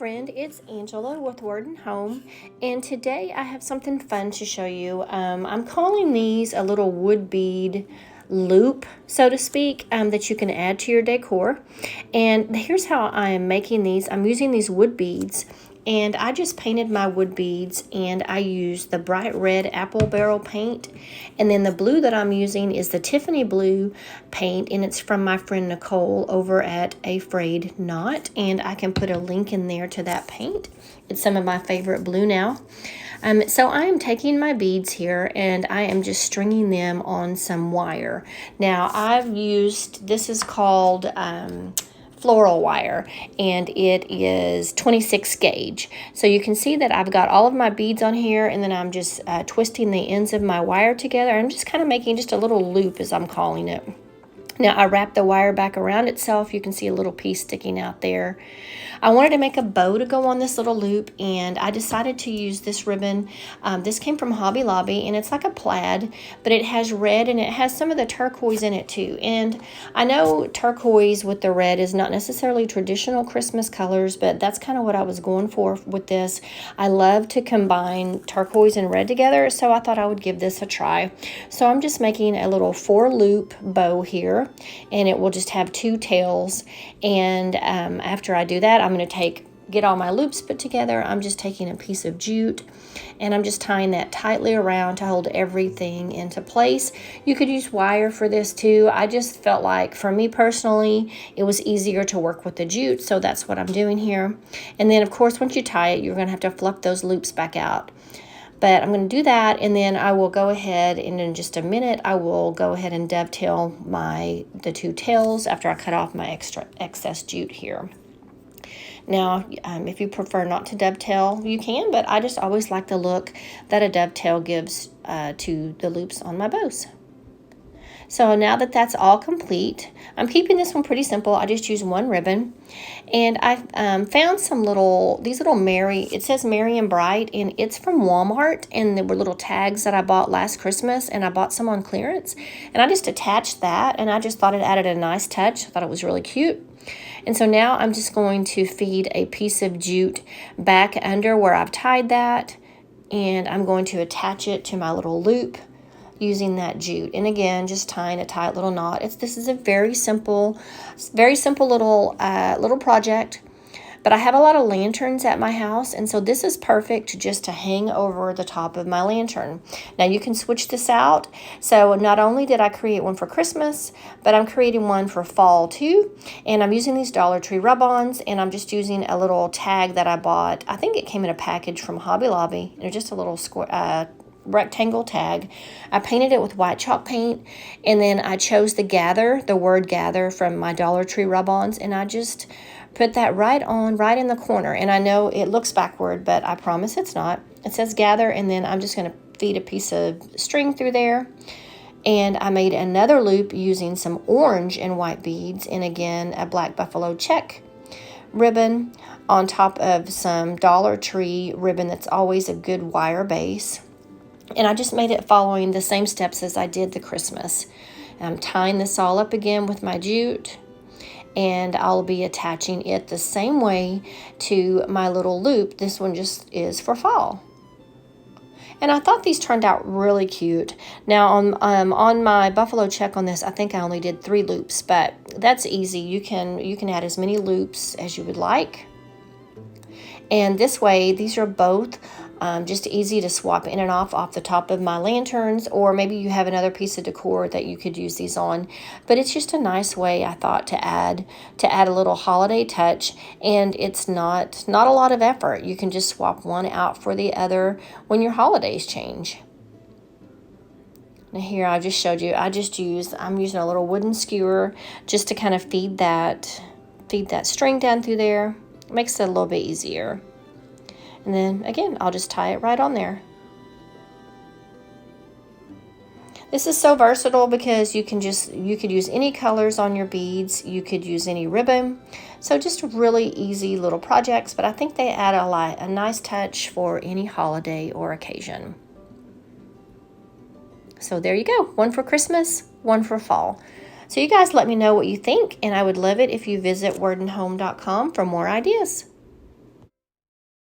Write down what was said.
friend, it's Angela with Word and Home, and today I have something fun to show you. I'm calling these a little wood bead loop, so to speak, that you can add to your decor. And here's how I am making these. I'm using these wood beads, and I just painted my wood beads, and I used the bright red apple barrel paint, and then the blue that I'm using is the Tiffany blue paint, and it's from my friend Nicole over at A Frayed Knot, and I can put a link in there to that paint. It's some of my favorite blue now. So I am taking my beads here and I am just stringing them on some wire. Now I've used, this is called floral wire, and it is 26 gauge. So you can see that I've got all of my beads on here, and then I'm just twisting the ends of my wire together. I'm just kind of making just a little loop, as I'm calling it. Now I wrap the wire back around itself. You can see a little piece sticking out there. I wanted to make a bow to go on this little loop, and I decided to use this ribbon. This came from Hobby Lobby, and it's like a plaid, but it has red and it has some of the turquoise in it too. And I know turquoise with the red is not necessarily traditional Christmas colors, but that's kind of what I was going for with this. I love to combine turquoise and red together, so I thought I would give this a try. So I'm just making a little 4-loop bow here, and it will just have 2 tails. And after I do that, I'm going to get all my loops put together. I'm just taking a piece of jute and I'm just tying that tightly around to hold everything into place. You could use wire for this too. I just felt like, for me personally, it was easier to work with the jute, so that's what I'm doing here. And then of course, once you tie it, you're going to have to fluff those loops back out. But I'm going to do that, and then I will go ahead, and in just a minute I will go ahead and dovetail the 2 tails after I cut off my excess jute here. Now, if you prefer not to dovetail, you can, but I just always like the look that a dovetail gives to the loops on my bows. So now that that's all complete, I'm keeping this one pretty simple. I just use 1 ribbon, and I found these little Merry, it says Merry and Bright, and it's from Walmart, and there were little tags that I bought last Christmas, and I bought some on clearance, and I just attached that, and I just thought it added a nice touch. I thought it was really cute. And so now I'm just going to feed a piece of jute back under where I've tied that, and I'm going to attach it to my little loop using that jute. And again, just tying a tight little knot. This is a very simple little project. But I have a lot of lanterns at my house, and so this is perfect just to hang over the top of my lantern. Now you can switch this out. So not only did I create one for Christmas, but I'm creating one for fall too. And I'm using these Dollar Tree rub-ons, and I'm just using a little tag that I bought. I think it came in a package from Hobby Lobby. They're just a little square, rectangle tag. I painted it with white chalk paint, and then I chose the word gather from my Dollar Tree rub-ons, and I just put that right in the corner. And I know it looks backward, but I promise it's not. It says gather, and then I'm just going to feed a piece of string through there. And I made another loop using some orange and white beads, and again a black buffalo check ribbon on top of some Dollar Tree ribbon that's always a good wire base. And I just made it following the same steps as I did the Christmas. I'm tying this all up again with my jute, and I'll be attaching it the same way to my little loop. This one just is for fall. And I thought these turned out really cute. Now on my buffalo check on this, I think I only did 3 loops, but that's easy. You can add as many loops as you would like. And this way, these are both just easy to swap in and off the top of my lanterns, or maybe you have another piece of decor that you could use these on. But it's just a nice way, I thought, to add a little holiday touch, and it's not a lot of effort. You can just swap one out for the other when your holidays change. Now here I just showed you, I'm using a little wooden skewer just to kind of feed that string down through there. It makes it a little bit easier. And then again, I'll just tie it right on there. This is so versatile because you could use any colors on your beads. You could use any ribbon. So just really easy little projects, but I think they add a nice touch for any holiday or occasion. So there you go. One for Christmas, one for fall. So you guys let me know what you think, and I would love it if you visit wordandhome.com for more ideas.